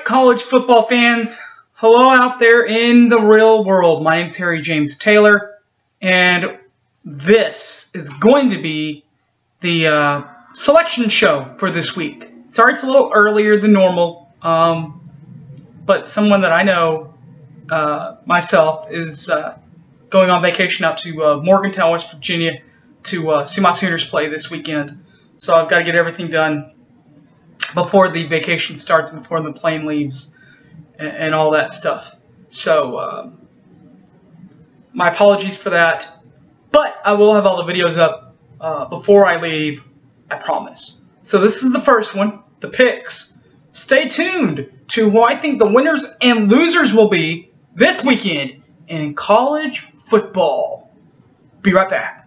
college football fans, hello out there in the real world. My name's Harry James Taylor, and this is going to be the selection show for this week. Sorry it's a little earlier than normal, but someone that I know, myself, is going on vacation out to Morgantown, West Virginia to see my Sooners play this weekend. So I've got to get everything done before the vacation starts and before the plane leaves and all that stuff. So my apologies for that, but I will have all the videos up before I leave, I promise. So this is the first one, the picks. Stay tuned to who I think the winners and losers will be this weekend in college football. Be right back.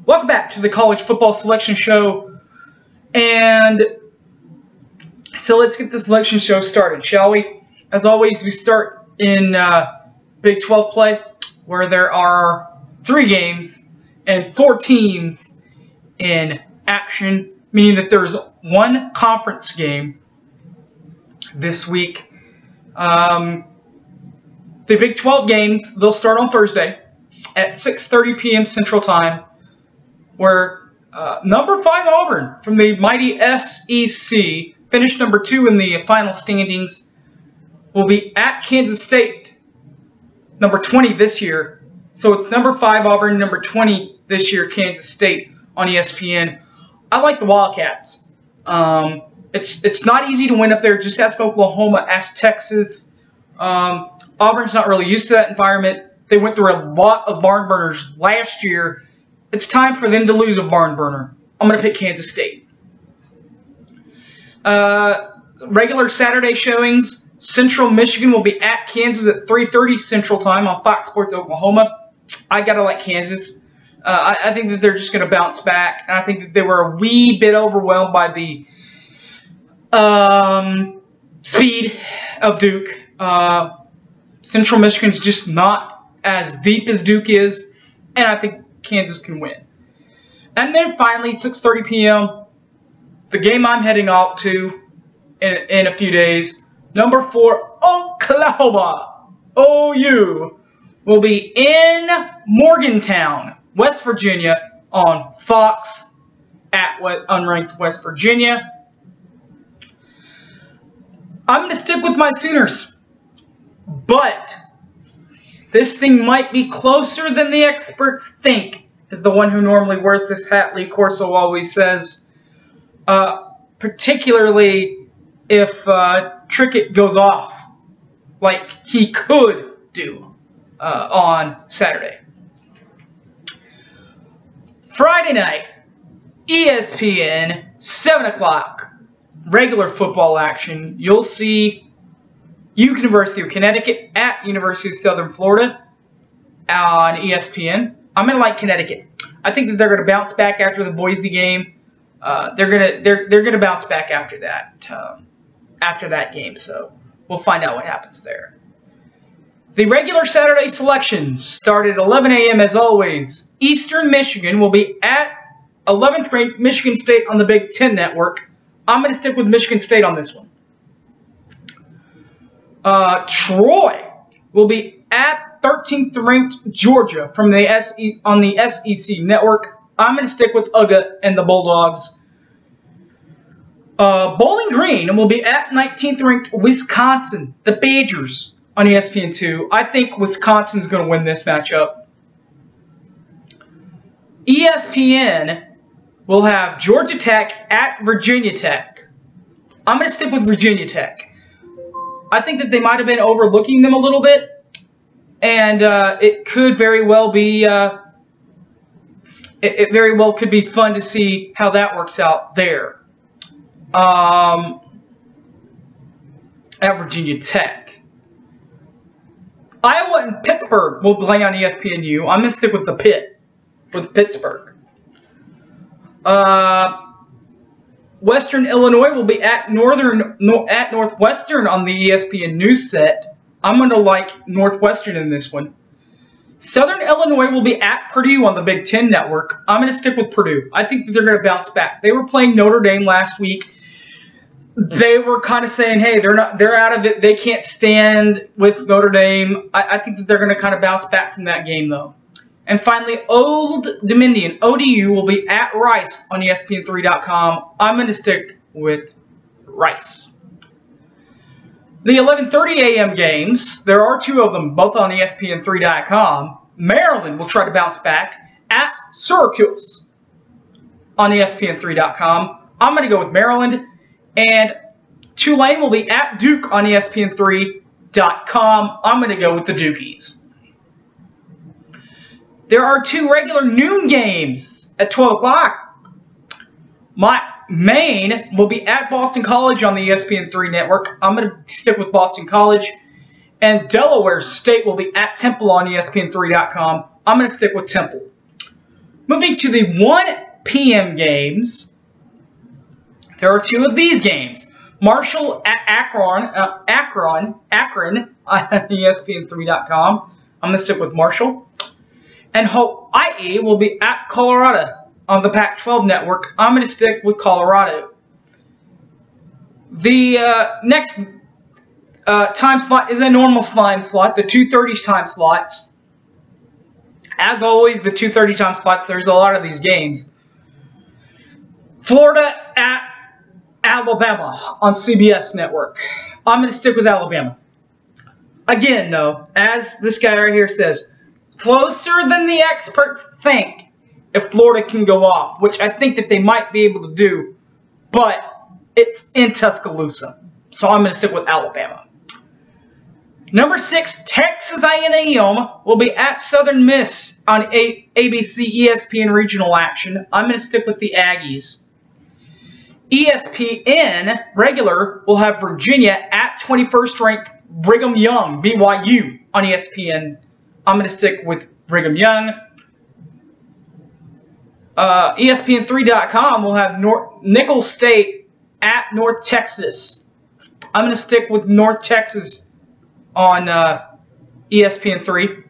Welcome back to the College Football Selection Show, and so let's get the selection show started, shall we? As always, we start in Big 12 play, where there are 3 games and 4 teams in action, meaning that there's 1 conference game this week. The Big 12 games, they'll start on Thursday at 6:30 p.m. Central Time, where number 5 Auburn from the mighty SEC, finished number 2 in the final standings, will be at Kansas State, number 20 this year. So it's number 5 Auburn, number 20 this year, Kansas State on ESPN. I like the Wildcats. It's not easy to win up there. Just ask Oklahoma, ask Texas. Auburn's not really used to that environment. They went through a lot of barn burners last year. It's time for them to lose a barn burner. I'm going to pick Kansas State. Regular Saturday showings. Central Michigan will be at Kansas at 3:30 Central Time on Fox Sports Oklahoma. I got to like Kansas. I think that they're just going to bounce back. And I think that they were a wee bit overwhelmed by the speed of Duke. Central Michigan's just not as deep as Duke is. And I think Kansas can win. And then finally, 6:30 p.m., the game I'm heading out to in a few days, number 4, Oklahoma, OU, will be in Morgantown, West Virginia, on Fox at unranked West Virginia. I'm going to stick with my Sooners, but this thing might be closer than the experts think, as the one who normally wears this hat, Lee Corso, always says. Particularly if Trickett goes off, like he could do on Saturday. Friday night, ESPN, 7 o'clock, regular football action. You'll see University of Connecticut at University of Southern Florida on ESPN. I'm going to like Connecticut. I think that they're going to bounce back after the Boise game. They're going to bounce back after that game. So we'll find out what happens there. The regular Saturday selections start at 11 a.m. as always. Eastern Michigan will be at 11th ranked Michigan State on the Big Ten Network. I'm going to stick with Michigan State on this one. Troy will be at 13th ranked Georgia from the on the SEC Network. I'm going to stick with UGA and the Bulldogs. Bowling Green will be at 19th ranked Wisconsin, the Badgers, on ESPN2. I think Wisconsin's going to win this matchup. ESPN will have Georgia Tech at Virginia Tech. I'm going to stick with Virginia Tech. I think that they might have been overlooking them a little bit, and it could very well be it very well could be fun to see how that works out there at Virginia Tech. Iowa and Pittsburgh will play on ESPNU. I'm going to stick with the Pittsburgh. Western Illinois will be at Northwestern on the ESPN news set. I'm going to like Northwestern in this one. Southern Illinois will be at Purdue on the Big Ten Network. I'm going to stick with Purdue. I think that they're going to bounce back. They were playing Notre Dame last week. They were kind of saying, hey, they're out of it. They can't stand with Notre Dame. I think that they're going to kind of bounce back from that game, though. And finally, Old Dominion, ODU, will be at Rice on ESPN3.com. I'm going to stick with Rice. The 11:30 a.m. games, there are two of them, both on ESPN3.com. Maryland will try to bounce back at Syracuse on ESPN3.com. I'm going to go with Maryland. And Tulane will be at Duke on ESPN3.com. I'm going to go with the Dukies. There are two regular noon games at 12 o'clock. Maine will be at Boston College on the ESPN3 network. I'm going to stick with Boston College. And Delaware State will be at Temple on ESPN3.com. I'm going to stick with Temple. Moving to the 1 p.m. games, there are two of these games. Marshall at Akron on ESPN3.com. I'm going to stick with Marshall. And Hawaii will be at Colorado on the Pac-12 network. I'm going to stick with Colorado. The next time slot is a normal time slot, the 2:30 time slots. As always, the 2:30 time slots, there's a lot of these games. Florida at Alabama on CBS network. I'm going to stick with Alabama. Again, though, as this guy right here says, closer than the experts think if Florida can go off, which I think that they might be able to do, but it's in Tuscaloosa. So I'm going to stick with Alabama. Number 6, Texas A&M will be at Southern Miss on ABC ESPN regional action. I'm going to stick with the Aggies. ESPN regular will have Virginia at 21st ranked Brigham Young, BYU, on ESPN. I'm going to stick with Brigham Young. ESPN3.com will have Nicholls State at North Texas. I'm going to stick with North Texas on ESPN3.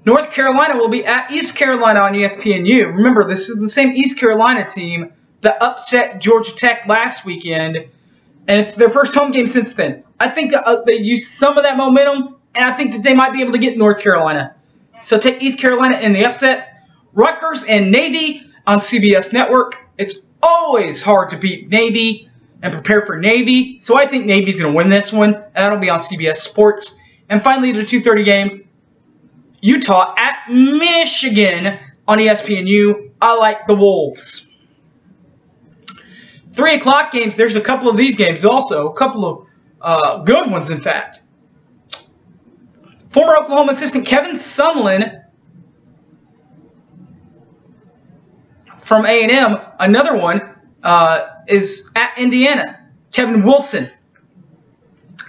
North Carolina will be at East Carolina on ESPNU. Remember, this is the same East Carolina team that upset Georgia Tech last weekend, and it's their first home game since then. I think that they used some of that momentum, and I think that they might be able to get North Carolina. So take East Carolina in the upset. Rutgers and Navy on CBS Network. It's always hard to beat Navy and prepare for Navy, so I think Navy's going to win this one, and that'll be on CBS Sports. And finally, the 2:30 game, Utah at Michigan on ESPNU. I like the Wolves. 3 o'clock games, there's a couple of these games also. A couple of good ones, in fact. Former Oklahoma assistant Kevin Sumlin from A&M. Another one is at Indiana. Kevin Wilson.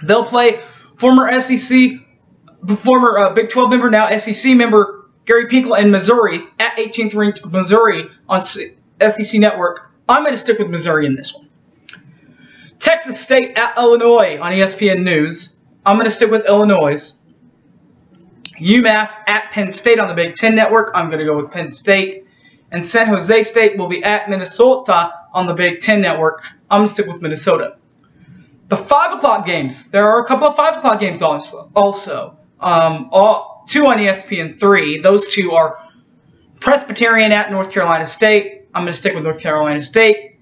They'll play former Big 12 member, now SEC member, Gary Pinkel in Missouri at 18th ranked Missouri on SEC Network. I'm going to stick with Missouri in this one. Texas State at Illinois on ESPN News. I'm going to stick with Illinois. UMass at Penn State on the Big Ten Network. I'm going to go with Penn State. And San Jose State will be at Minnesota on the Big Ten Network. I'm going to stick with Minnesota. The 5 o'clock games. There are a couple of 5 o'clock games also. Two on ESPN3. Those two are Presbyterian at North Carolina State. I'm going to stick with North Carolina State.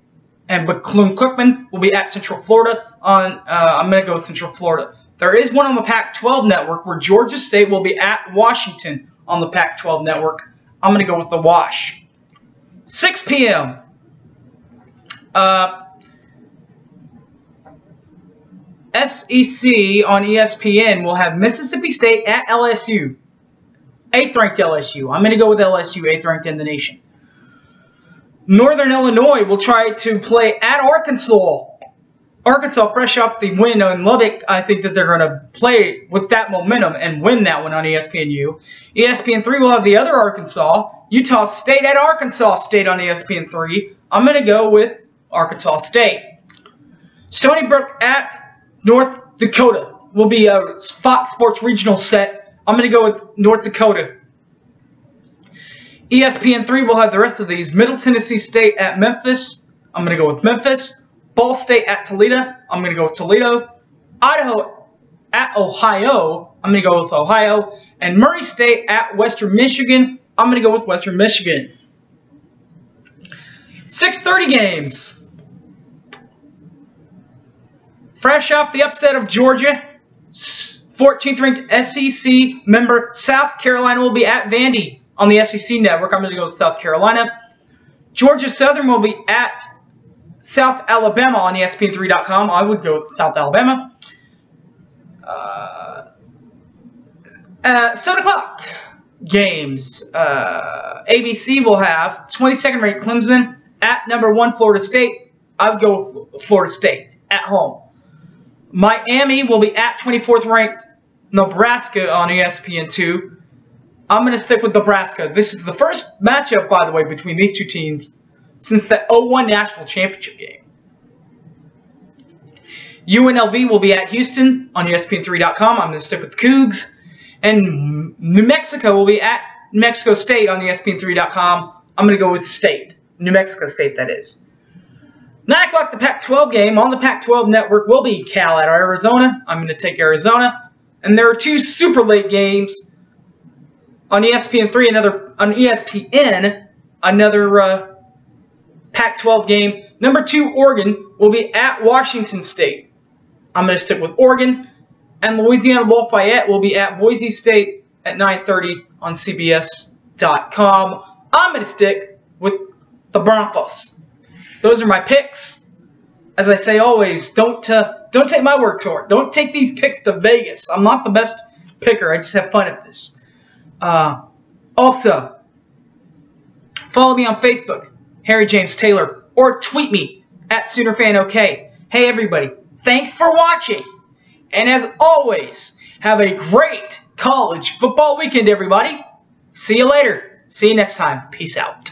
And Bethune-Cookman will be at Central Florida. I'm going to go with Central Florida. There is one on the Pac-12 network where Georgia State will be at Washington on the Pac-12 network. I'm going to go with the Wash. 6 p.m. SEC on ESPN will have Mississippi State at LSU. 8th ranked LSU. I'm going to go with LSU, 8th ranked in the nation. Northern Illinois will try to play at Arkansas. Arkansas, fresh off the win in Lubbock, I think that they're going to play with that momentum and win that one on ESPNU. ESPN3 will have the other Arkansas, Utah State at Arkansas State on ESPN3. I'm going to go with Arkansas State. Stony Brook at North Dakota will be a Fox Sports regional set. I'm going to go with North Dakota. ESPN3 will have the rest of these. Middle Tennessee State at Memphis. I'm going to go with Memphis. Ball State at Toledo. I'm going to go with Toledo. Idaho at Ohio. I'm going to go with Ohio. And Murray State at Western Michigan. I'm going to go with Western Michigan. 6:30 games. Fresh off the upset of Georgia, 14th ranked SEC member South Carolina will be at Vandy on the SEC network. I'm going to go with South Carolina. Georgia Southern will be at South Alabama on ESPN3.com. I would go with South Alabama. 7 o'clock games. ABC will have 22nd ranked Clemson at number 1 Florida State. I would go with Florida State at home. Miami will be at 24th ranked Nebraska on ESPN2. I'm going to stick with Nebraska. This is the first matchup, by the way, between these two teams since the 2001 National Championship game. UNLV will be at Houston on ESPN3.com. I'm going to stick with the Cougs. And New Mexico will be at New Mexico State on ESPN3.com. I'm going to go with State. New Mexico State, that is. 9 o'clock, the Pac-12 game on the Pac-12 network will be Cal at Arizona. I'm going to take Arizona. And there are 2 super late games on ESPN3, on ESPN, another Pac-12 game. Number 2, Oregon will be at Washington State. I'm going to stick with Oregon. And Louisiana Lafayette will be at Boise State at 9:30 on CBS.com. I'm going to stick with the Broncos. Those are my picks. As I say always, don't take my word for it. Don't take these picks to Vegas. I'm not the best picker. I just have fun at this. Also, follow me on Facebook, Harry James Taylor, or tweet me at SoonerFanOK. Hey everybody, thanks for watching. And as always, have a great college football weekend, everybody. See you later. See you next time. Peace out.